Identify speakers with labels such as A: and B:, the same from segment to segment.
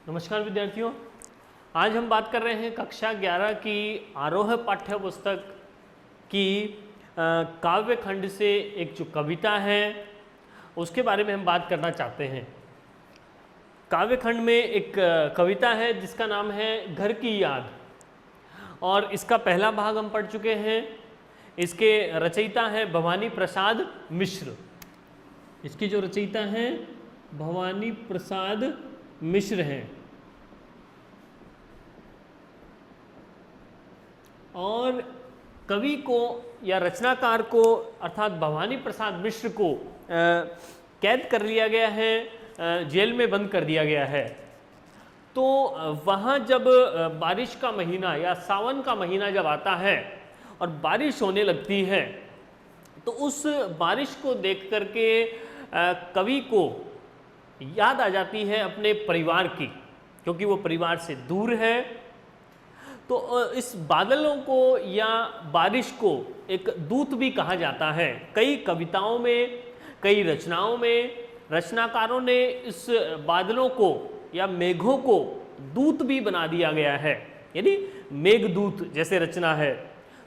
A: नमस्कार विद्यार्थियों, आज हम बात कर रहे हैं कक्षा 11 की आरोह पाठ्य पुस्तक की काव्य खंड से एक जो कविता है उसके बारे में हम बात करना चाहते हैं। काव्य खंड में एक कविता है जिसका नाम है घर की याद, और इसका पहला भाग हम पढ़ चुके हैं। इसके रचयिता हैं भवानी प्रसाद मिश्र। इसकी जो रचयिता हैं भवानी प्रसाद मिश्र हैं, और कवि को या रचनाकार को अर्थात भवानी प्रसाद मिश्र को कैद कर लिया गया है, जेल में बंद कर दिया गया है। तो वहाँ जब बारिश का महीना या सावन का महीना जब आता है और बारिश होने लगती है तो उस बारिश को देख करके कवि को याद आ जाती है अपने परिवार की, क्योंकि वो परिवार से दूर है। तो इस बादलों को या बारिश को एक दूत भी कहा जाता है। कई कविताओं में, कई रचनाओं में रचनाकारों ने इस बादलों को या मेघों को दूत भी बना दिया गया है, यानी मेघदूत जैसे रचना है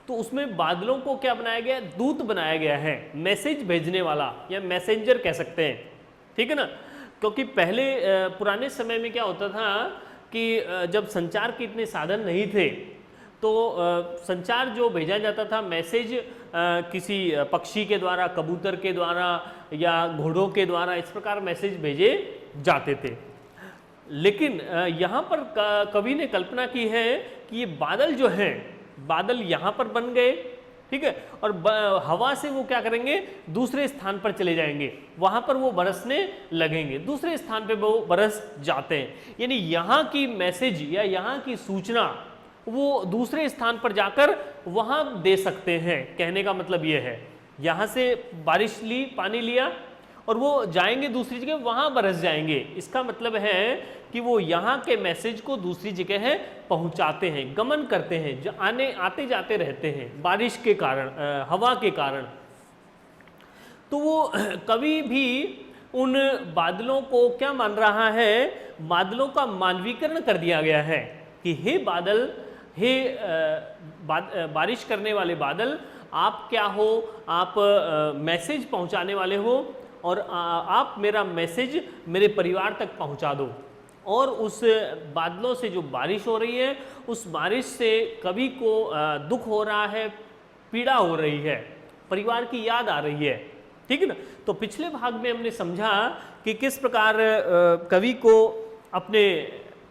A: तो उसमें बादलों को क्या बनाया गया है? दूत बनाया गया है, मैसेज भेजने वाला या मैसेंजर कह सकते हैं, ठीक है ना। क्योंकि पहले पुराने समय में क्या होता था कि जब संचार के इतने साधन नहीं थे तो संचार जो भेजा जाता था मैसेज किसी पक्षी के द्वारा, कबूतर के द्वारा या घोड़ों के द्वारा, इस प्रकार मैसेज भेजे जाते थे। लेकिन यहाँ पर कवि ने कल्पना की है कि ये बादल जो हैं, बादल यहाँ पर बन गए, ठीक है, और हवा से वो क्या करेंगे, दूसरे स्थान पर चले जाएंगे, वहां पर वो बरसने लगेंगे, दूसरे स्थान पे वो बरस जाते हैं। यानी यहाँ की मैसेज या यहाँ की सूचना वो दूसरे स्थान पर जाकर वहां दे सकते हैं। कहने का मतलब ये है, यहाँ से बारिश ली, पानी लिया और वो जाएंगे दूसरी जगह, वहां बरस जाएंगे। इसका मतलब है कि वो यहाँ के मैसेज को दूसरी जगह पहुंचाते हैं, गमन करते हैं, जो आते जाते रहते हैं बारिश के कारण, हवा के कारण। तो वो कवि भी उन बादलों को क्या मान रहा है, बादलों का मानवीकरण कर दिया गया है कि हे बादल, हे बारिश करने वाले बादल, आप क्या हो, आप मैसेज पहुंचाने वाले हो और आप मेरा मैसेज मेरे परिवार तक पहुंचा दो। और उस बादलों से जो बारिश हो रही है, उस बारिश से कवि को दुख हो रहा है, पीड़ा हो रही है, परिवार की याद आ रही है, ठीक है ना। तो पिछले भाग में हमने समझा कि किस प्रकार कवि को अपने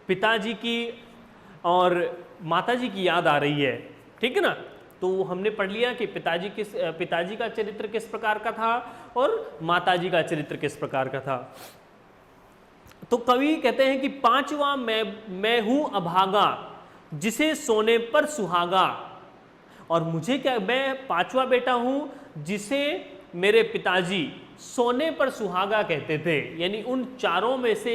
A: पिताजी की और माताजी की याद आ रही है, ठीक है ना। तो हमने पढ़ लिया कि पिताजी का चरित्र किस प्रकार का था और माताजी का चरित्र किस प्रकार का था। तो कवि कहते हैं कि पांचवा मैं हूं अभागा, जिसे सोने पर सुहागा। और मुझे क्या, मैं पांचवा बेटा हूं जिसे मेरे पिताजी सोने पर सुहागा कहते थे। यानी उन चारों में से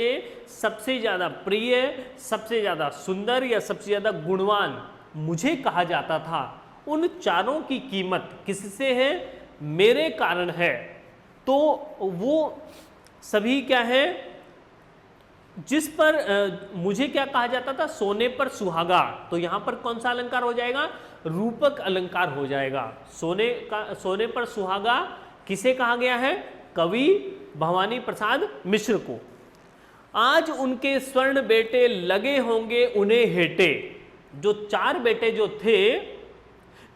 A: सबसे ज्यादा प्रिय, सबसे ज्यादा सुंदर या सबसे ज्यादा गुणवान मुझे कहा जाता था। उन चारों की कीमत किससे है? मेरे कारण है। तो वो सभी क्या है, जिस पर मुझे क्या कहा जाता था, सोने पर सुहागा। तो यहां पर कौन सा अलंकार हो जाएगा? रूपक अलंकार हो जाएगा। सोने पर सुहागा किसे कहा गया है? कवि भवानी प्रसाद मिश्र को। आज उनके स्वर्ण बेटे लगे होंगे उन्हें हेटे। जो चार बेटे जो थे,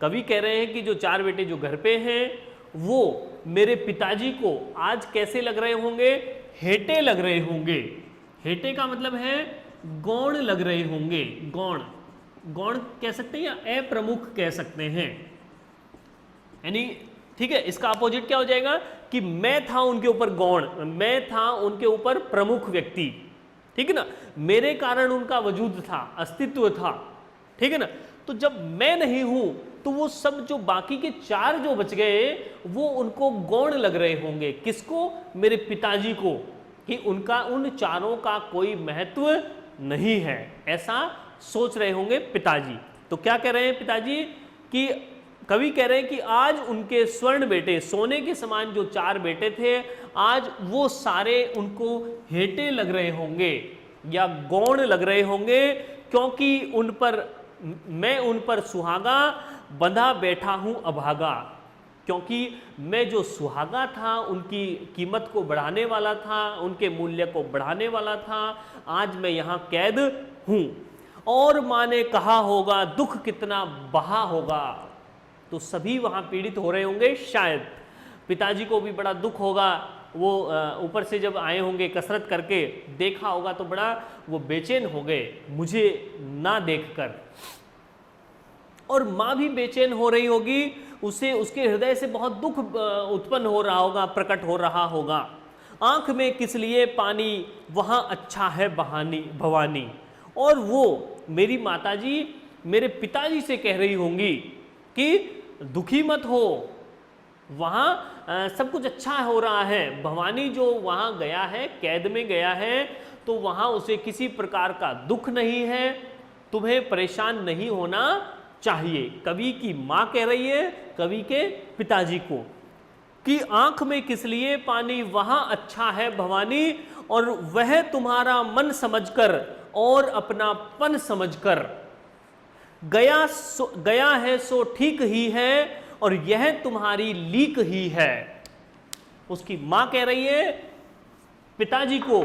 A: कवि कह रहे हैं कि जो चार बेटे जो घर पे हैं वो मेरे पिताजी को आज कैसे लग रहे होंगे? हेटे लग रहे होंगे। हेटे का मतलब है गौण लग रहे होंगे। गौण, गौण कह सकते हैं या अप्रमुख कह सकते हैं, यानी ठीक है। इसका अपोजिट क्या हो जाएगा कि मैं था उनके ऊपर गौण, मैं था उनके ऊपर प्रमुख व्यक्ति, ठीक है ना। मेरे कारण उनका वजूद था, अस्तित्व था, ठीक है ना। तो जब मैं नहीं हूं तो वो सब जो बाकी के चार जो बच गए वो उनको गौण लग रहे होंगे। किसको? मेरे पिताजी को, कि उनका, उन चारों का कोई महत्व नहीं है, ऐसा सोच रहे होंगे पिताजी। तो क्या कह रहे हैं पिताजी कि कवि कह रहे हैं कि आज उनके स्वर्ण बेटे, सोने के समान जो चार बेटे थे, आज वो सारे उनको हेटे लग रहे होंगे। या गौण लग रहे होंगे, क्योंकि मैं उन पर सुहागा बंधा बैठा हूं अभागा। क्योंकि मैं जो सुहागा था, उनकी कीमत को बढ़ाने वाला था, उनके मूल्य को बढ़ाने वाला था, आज मैं यहाँ कैद हूँ। और माँ ने कहा होगा दुख कितना बहा होगा। तो सभी वहाँ पीड़ित हो रहे होंगे शायद। पिताजी को भी बड़ा दुख होगा, वो ऊपर से जब आए होंगे कसरत करके, देखा होगा तो बड़ा वो बेचैन हो गए मुझे ना देखकर। और माँ भी बेचैन हो रही होगी, उसे उसके हृदय से बहुत दुख उत्पन्न हो रहा होगा, प्रकट हो रहा होगा। आंख में किस लिए पानी, वहाँ अच्छा है भवानी। और वो मेरी माताजी मेरे पिताजी से कह रही होंगी कि दुखी मत हो, वहाँ सब कुछ अच्छा हो रहा है। भवानी जो वहाँ गया है, कैद में गया है, तो वहाँ उसे किसी प्रकार का दुख नहीं है, तुम्हें परेशान नहीं होना चाहिए। कवि की माँ कह रही है कवि के पिताजी को कि आंख में किस लिए पानी, वहाँ अच्छा है भवानी, और वह तुम्हारा मन समझकर और अपनापन समझकर गया है सो ठीक ही है, और यह तुम्हारी लीक ही है। उसकी मां कह रही है पिताजी को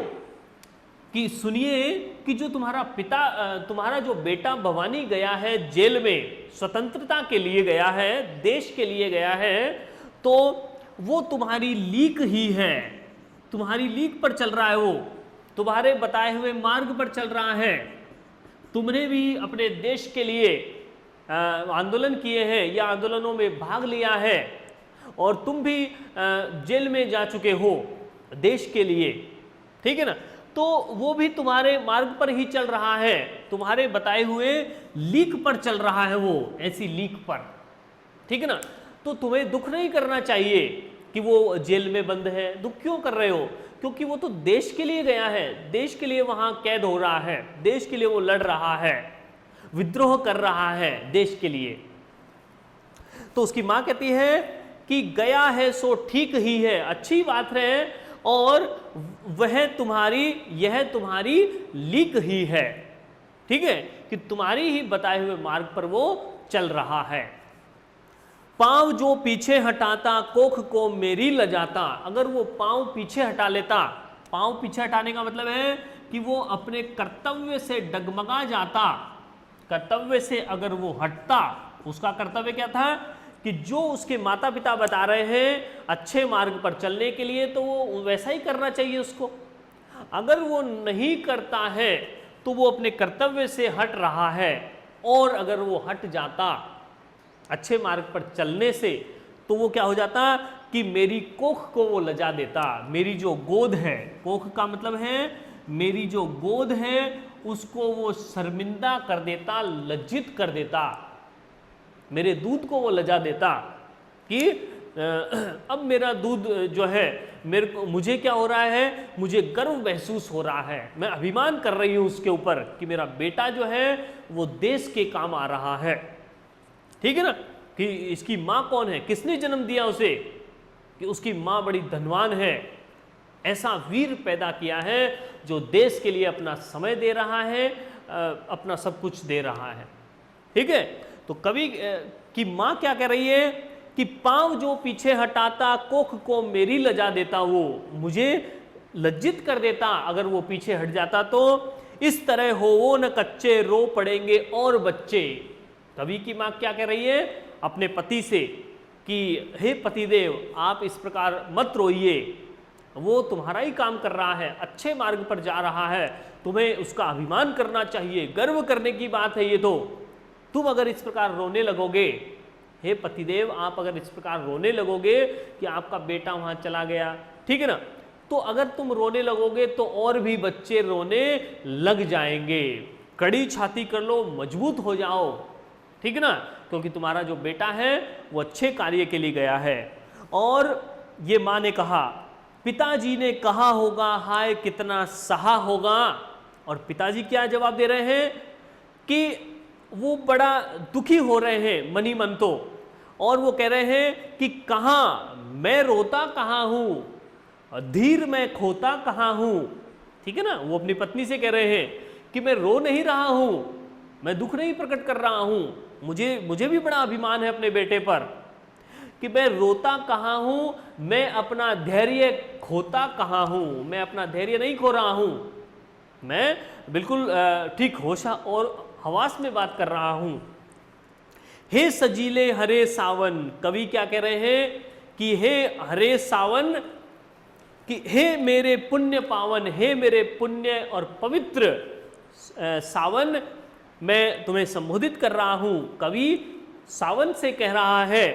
A: कि सुनिए कि जो तुम्हारा जो बेटा भवानी गया है जेल में, स्वतंत्रता के लिए गया है, देश के लिए गया है, तो वो तुम्हारी लीक ही है, तुम्हारी लीक पर चल रहा है, वो तुम्हारे बताए हुए मार्ग पर चल रहा है। तुमने भी अपने देश के लिए आंदोलन किए हैं या आंदोलनों में भाग लिया है, और तुम भी जेल में जा चुके हो देश के लिए, ठीक है ना। तो वो भी तुम्हारे मार्ग पर ही चल रहा है, तुम्हारे बताए हुए लीक पर चल रहा है, वो ऐसी लीक पर, ठीक है ना। तो तुम्हें दुख नहीं करना चाहिए कि वो जेल में बंद है। दुख क्यों कर रहे हो? क्योंकि वो तो देश के लिए गया है, देश के लिए वहां कैद हो रहा है, देश के लिए वो लड़ रहा है, विद्रोह कर रहा है देश के लिए। तो उसकी मां कहती है कि गया है सो ठीक ही है, अच्छी बात है, और यह तुम्हारी लीक ही है, ठीक है, कि तुम्हारी ही बताए हुए मार्ग पर वो चल रहा है। पांव जो पीछे हटाता कोख को मेरी लजाता। अगर वो पांव पीछे हटा लेता, पांव पीछे हटाने का मतलब है कि वो अपने कर्तव्य से डगमगा जाता, कर्तव्य से अगर वो हटता, उसका कर्तव्य क्या था कि जो उसके माता पिता बता रहे हैं अच्छे मार्ग पर चलने के लिए, तो वो वैसा ही करना चाहिए उसको। अगर वो नहीं करता है तो वो अपने कर्तव्य से हट रहा है, और अगर वो हट जाता अच्छे मार्ग पर चलने से, तो वो क्या हो जाता कि मेरी कोख को वो लजा देता। मेरी जो गोद है, कोख का मतलब है मेरी जो गोद है, उसको वो शर्मिंदा कर देता, लज्जित कर देता, मेरे दूध को वो लजा देता कि अब मेरा दूध जो है मुझे क्या हो रहा है, मुझे गर्व महसूस हो रहा है, मैं अभिमान कर रही हूँ उसके ऊपर कि मेरा बेटा जो है वो देश के काम आ रहा है, ठीक है ना। कि इसकी माँ कौन है, किसने जन्म दिया उसे, कि उसकी माँ बड़ी धनवान है, ऐसा वीर पैदा किया है जो देश के लिए अपना समय दे रहा है, अपना सब कुछ दे रहा है, ठीक है। तो कवि की माँ क्या कह रही है कि पांव जो पीछे हटाता कोख को मेरी लजा देता, वो मुझे लज्जित कर देता अगर वो पीछे हट जाता, तो इस तरह हो वो न कच्चे रो पड़ेंगे और बच्चे। कवि की माँ क्या कह रही है अपने पति से कि हे पतिदेव, आप इस प्रकार मत रोइए, वो तुम्हारा ही काम कर रहा है, अच्छे मार्ग पर जा रहा है, तुम्हें उसका अभिमान करना चाहिए, गर्व करने की बात है ये। तो तुम अगर इस प्रकार रोने लगोगे, हे पतिदेव, आप अगर इस प्रकार रोने लगोगे कि आपका बेटा वहां चला गया, ठीक है ना, तो अगर तुम रोने लगोगे तो और भी बच्चे रोने लग जाएंगे। कड़ी छाती कर लो, मजबूत हो जाओ, ठीक है ना, क्योंकि तुम्हारा जो बेटा है वो अच्छे कार्य के लिए गया है। और ये माँ ने कहा, पिताजी ने कहा होगा हाय कितना सहा होगा। और पिताजी क्या जवाब दे रहे हैं कि वो बड़ा दुखी हो रहे हैं मनी मन तो, और वो कह रहे हैं कि कहाँ मैं रोता कहाँ हूँ, धीर मैं खोता कहाँ हूँ, ठीक है ना, वो अपनी पत्नी से कह रहे हैं कि मैं रो नहीं रहा हूं, मैं दुख नहीं प्रकट कर रहा हूं, मुझे भी बड़ा अभिमान है अपने बेटे पर, कि मैं रोता कहाँ हूं, मैं अपना धैर्य खोता कहाँ हूं, मैं अपना धैर्य नहीं खो रहा हूं, मैं बिल्कुल ठीक होश और हवास में बात कर रहा हूं। हे सजीले हरे सावन, कवि क्या कह रहे हैं कि हे हरे सावन, कि हे मेरे पुण्य पावन, हे मेरे पुण्य और पवित्र सावन, मैं तुम्हें संबोधित कर रहा हूं। कवि सावन से कह रहा है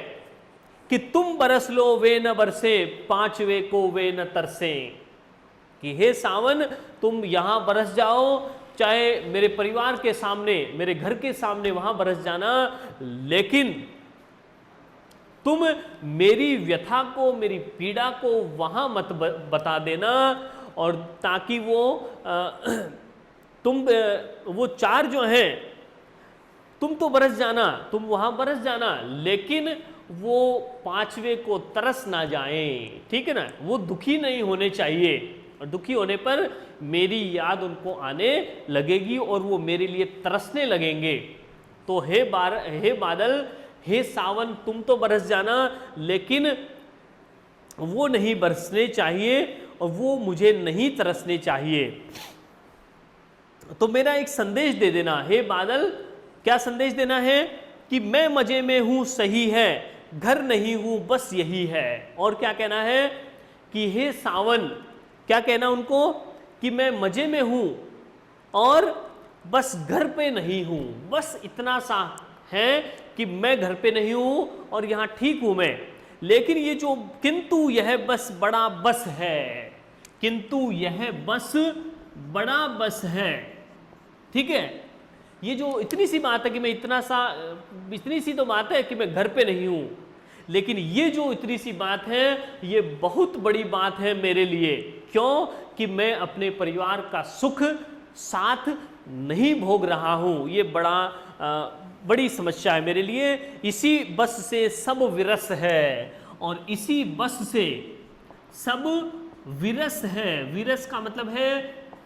A: कि तुम बरस लो वे न बरसे, पांचवे को वे न तरसे, कि हे सावन तुम यहां बरस जाओ, चाहे मेरे परिवार के सामने, मेरे घर के सामने वहां बरस जाना, लेकिन तुम मेरी व्यथा को, मेरी पीड़ा को वहां मत बता देना, और ताकि वो चार जो हैं, तुम तो बरस जाना, तुम वहां बरस जाना, लेकिन वो पांचवे को तरस ना जाएं, ठीक है ना, वो दुखी नहीं होने चाहिए, और दुखी होने पर मेरी याद उनको आने लगेगी और वो मेरे लिए तरसने लगेंगे। तो हे बादल, हे सावन, तुम तो बरस जाना, लेकिन वो नहीं बरसने चाहिए और वो मुझे नहीं तरसने चाहिए। तो मेरा एक संदेश दे देना, हे बादल, क्या संदेश देना है कि मैं मजे में हूं, सही है, घर नहीं हूं, बस यही है। और क्या कहना है कि हे सावन, क्या कहना उनको कि मैं मजे में हूं और बस घर पे नहीं हूं, बस इतना सा है कि मैं घर पे नहीं हूं और यहां ठीक हूं मैं, लेकिन ये जो किंतु यह बस बड़ा बस है, किंतु यह बस बड़ा बस है, ठीक है, ये जो इतनी सी बात है कि मैं इतनी सी तो बात है कि मैं घर पे नहीं हूं, लेकिन ये जो इतनी सी बात है, ये बहुत बड़ी बात है मेरे लिए। क्यों? कि मैं अपने परिवार का सुख साथ नहीं भोग रहा हूं, ये बड़ी समस्या है मेरे लिए। इसी बस से सब विरस है, और इसी बस से सब विरस है। विरस का मतलब है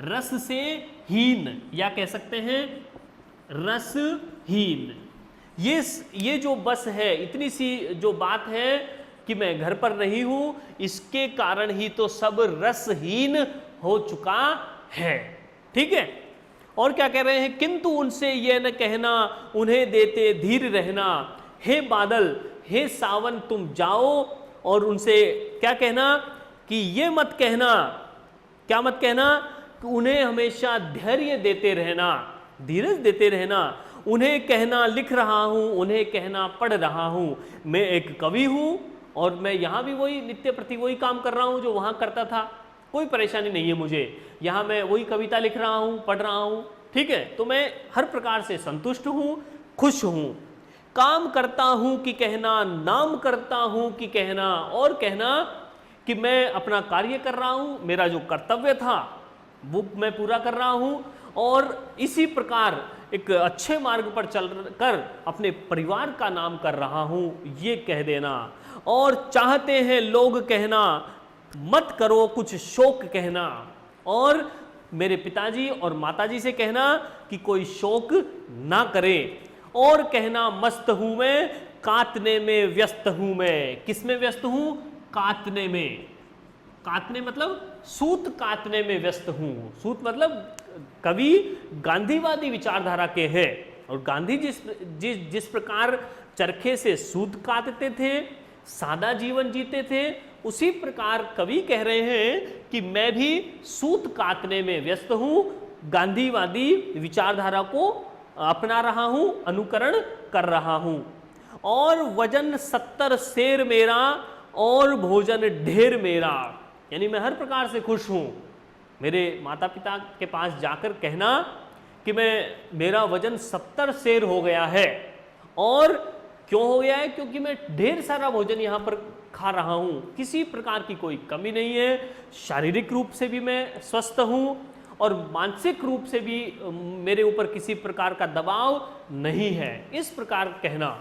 A: रस से हीन, या कह सकते हैं रसहीन। ये जो बस है, इतनी सी जो बात है कि मैं घर पर नहीं हूं, इसके कारण ही तो सब रसहीन हो चुका है, ठीक है। और क्या कह रहे हैं, किंतु उनसे यह न कहना, उन्हें देते धीर रहना। हे बादल, हे सावन, तुम जाओ और उनसे क्या कहना कि ये मत कहना, क्या मत कहना, कि उन्हें हमेशा धैर्य देते रहना, धीरज देते रहना। उन्हें कहना लिख रहा हूं, उन्हें कहना पढ़ रहा हूं, मैं एक कवि हूं और मैं यहां भी वही नित्य प्रति वही काम कर रहा हूं जो वहां करता था, कोई परेशानी नहीं है मुझे, यहां मैं वही कविता लिख रहा हूं, पढ़ रहा हूं, ठीक है। तो मैं हर प्रकार से संतुष्ट हूं, खुश हूं, काम करता हूं कि कहना, नाम करता हूं कि कहना, और कहना कि मैं अपना कार्य कर रहा हूं, मेरा जो कर्तव्य था वो मैं पूरा कर रहा हूं, और इसी प्रकार एक अच्छे मार्ग पर चल कर अपने परिवार का नाम कर रहा हूं, ये कह देना। और चाहते हैं लोग कहना, मत करो कुछ शोक कहना, और मेरे पिताजी और माताजी से कहना कि कोई शोक ना करें, और कहना मस्त हूं मैं, काटने में व्यस्त हूं मैं। किस में व्यस्त हूं? काटने में। काटने मतलब सूत काटने में व्यस्त हूं। सूत मतलब कवि गांधीवादी विचारधारा के हैं, और गांधी जिस प्रकार चरखे से सूत काटते थे, सादा जीवन जीते थे, उसी प्रकार कवि कह रहे हैं कि मैं भी सूत काटने में व्यस्त हूं, गांधीवादी विचारधारा को अपना रहा हूं, अनुकरण कर रहा हूं। और वजन 70 शेर मेरा, और भोजन ढेर मेरा, यानी मैं हर प्रकार से खुश हूं। मेरे माता पिता के पास जाकर कहना कि मेरा वजन 70 शेर हो गया है, और क्यों हो गया है? क्योंकि मैं ढेर सारा भोजन यहाँ पर खा रहा हूँ, किसी प्रकार की कोई कमी नहीं है, शारीरिक रूप से भी मैं स्वस्थ हूँ और मानसिक रूप से भी मेरे ऊपर किसी प्रकार का दबाव नहीं है, इस प्रकार कहना।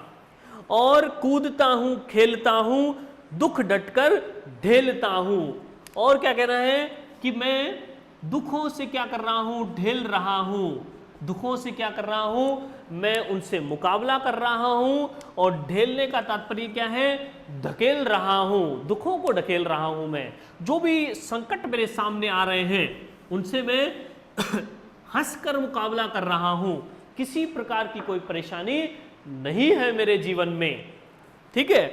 A: और कूदता हूँ, खेलता हूँ, दुख डटकर झेलता हूँ। और क्या कहना है कि मैं दुखों से क्या कर रहा हूं, ढेल रहा हूं। दुखों से क्या कर रहा हूं, मैं उनसे मुकाबला कर रहा हूं। और ढेलने का तात्पर्य क्या है, धकेल रहा हूं, दुखों को ढकेल रहा हूं। मैं जो भी संकट मेरे सामने आ रहे हैं उनसे मैं हंसकर मुकाबला कर रहा हूं। किसी प्रकार की कोई परेशानी नहीं है मेरे जीवन में, ठीक है।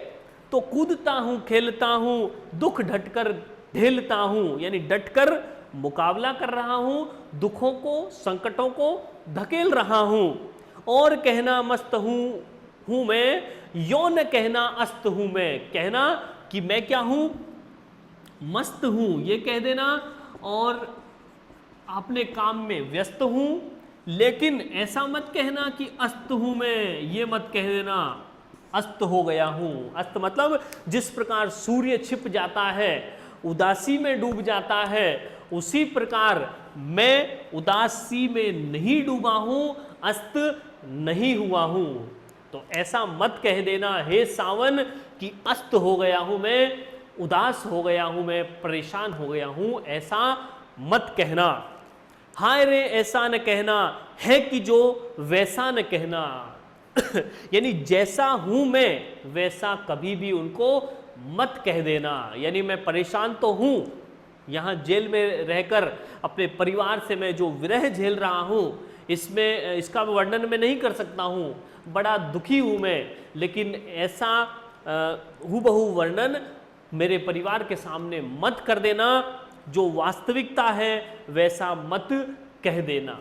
A: तो कूदता हूं, खेलता हूं, दुख डटकर झेलता हूं, यानी डटकर मुकाबला कर रहा हूं, दुखों को, संकटों को धकेल रहा हूं। और कहना मस्त हूं मैं, यो न कहना अस्त हूं मैं। कहना कि मैं क्या हूं, मस्त हूं, ये कह देना। और अपने काम में व्यस्त हूं, लेकिन ऐसा मत कहना कि अस्त हूं मैं, ये मत कह देना अस्त हो गया हूं। अस्त मतलब जिस प्रकार सूर्य छिप जाता है, उदासी में डूब जाता है, उसी प्रकार मैं उदासी में नहीं डूबा हूं, अस्त नहीं हुआ हूं। तो ऐसा मत कह देना हे सावन कि अस्त हो गया हूं मैं, उदास हो गया हूं मैं, परेशान हो गया हूं, ऐसा मत कहना। हाय रे ऐसा न कहना है कि जो वैसा न कहना। यानी जैसा हूं मैं वैसा कभी भी उनको मत कह देना। यानी मैं परेशान तो हूं, यहां जेल में रहकर अपने परिवार से मैं जो विरह झेल रहा हूं, इसमें इसका वर्णन मैं नहीं कर सकता हूं, बड़ा दुखी हूं मैं, लेकिन ऐसा हूबहू वर्णन मेरे परिवार के सामने मत कर देना। जो वास्तविकता है वैसा मत कह देना।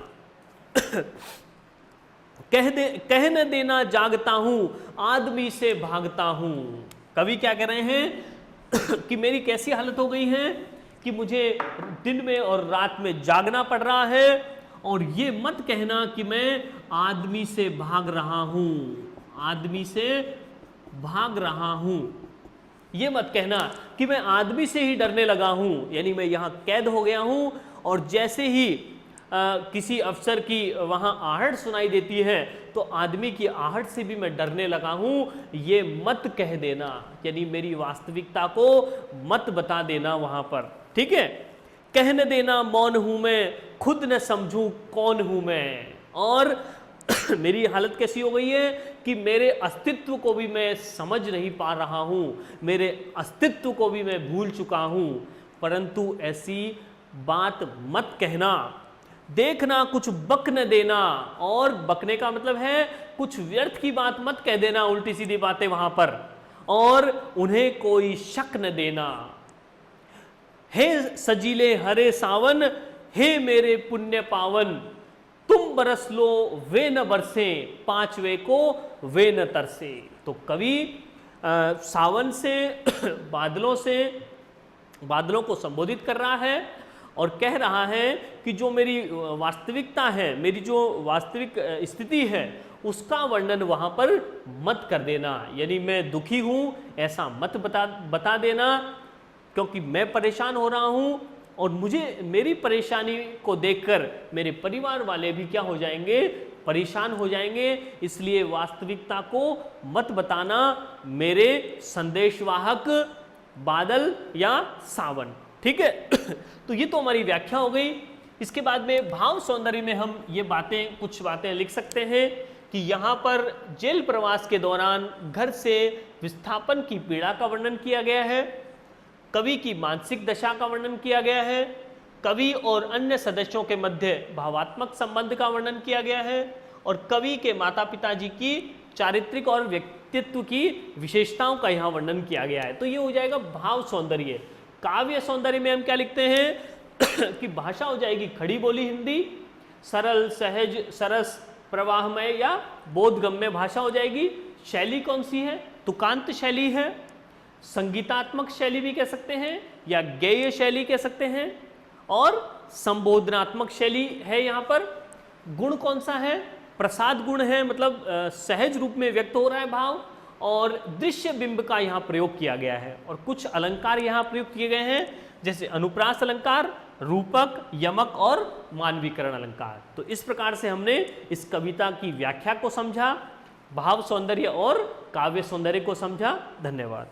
A: कह न देना जागता हूं, आदमी से भागता हूं। कवि क्या कह रहे हैं कि मेरी कैसी हालत हो गई है कि मुझे दिन में और रात में जागना पड़ रहा है। और ये मत कहना कि मैं आदमी से भाग रहा हूं, आदमी से भाग रहा हूं। ये मत कहना कि मैं आदमी से ही डरने लगा हूं, यानी मैं यहां कैद हो गया हूं और जैसे ही किसी अफसर की वहां आहट सुनाई देती है तो आदमी की आहट से भी मैं डरने लगा हूं। ये मत कह देना, यानी मेरी वास्तविकता को मत बता देना वहां पर, ठीक है। कह न देना मौन हूं मैं, खुद न समझूं कौन हूं मैं। और मेरी हालत कैसी हो गई है कि मेरे अस्तित्व को भी मैं समझ नहीं पा रहा हूं, मेरे अस्तित्व को भी मैं भूल चुका हूं। परंतु ऐसी बात मत कहना। देखना कुछ बक न देना, और बकने का मतलब है कुछ व्यर्थ की बात मत कह देना, उल्टी सीधी बातें वहां पर, और उन्हें कोई शक न देना। हे सजीले हरे सावन, हे मेरे पुण्य पावन, तुम बरस लो वे न बरसे, पांचवे को वे न तरसे। तो कवि सावन से बादलों को संबोधित कर रहा है और कह रहा है कि जो मेरी वास्तविकता है, मेरी जो वास्तविक स्थिति है, उसका वर्णन वहां पर मत कर देना। यानी मैं दुखी हूं ऐसा मत बता देना, क्योंकि मैं परेशान हो रहा हूं और मुझे मेरी परेशानी को देखकर मेरे परिवार वाले भी क्या हो जाएंगे, परेशान हो जाएंगे। इसलिए वास्तविकता को मत बताना मेरे संदेशवाहक बादल या सावन, ठीक है। तो ये तो हमारी व्याख्या हो गई। इसके बाद में भाव सौंदर्य में हम ये कुछ बातें लिख सकते हैं कि यहाँ पर जेल प्रवास के दौरान घर से विस्थापन की पीड़ा का वर्णन किया गया है, कवि की मानसिक दशा का वर्णन किया गया है, कवि और अन्य सदस्यों के मध्य भावात्मक संबंध का वर्णन किया गया है, और कवि के माता पिता जी की चारित्रिक और व्यक्तित्व की विशेषताओं का यहाँ वर्णन किया गया है। तो ये हो जाएगा भाव सौंदर्य। काव्य सौंदर्य में हम क्या लिखते हैं कि भाषा हो जाएगी खड़ी बोली हिंदी, सरल सहज सरस प्रवाहमय या बोधगम्य भाषा हो जाएगी। शैली कौन सी है, तुकांत शैली है, संगीतात्मक शैली भी कह सकते हैं या गेय शैली कह सकते हैं, और संबोधनात्मक शैली है। यहाँ पर गुण कौन सा है, प्रसाद गुण है, मतलब सहज रूप में व्यक्त हो रहा है भाव, और दृश्य बिंब का यहाँ प्रयोग किया गया है। और कुछ अलंकार यहाँ प्रयोग किए गए हैं, जैसे अनुप्रास अलंकार, रूपक, यमक और मानवीकरण अलंकार। तो इस प्रकार से हमने इस कविता की व्याख्या को समझा, भाव सौंदर्य और काव्य सौंदर्य को समझा। धन्यवाद।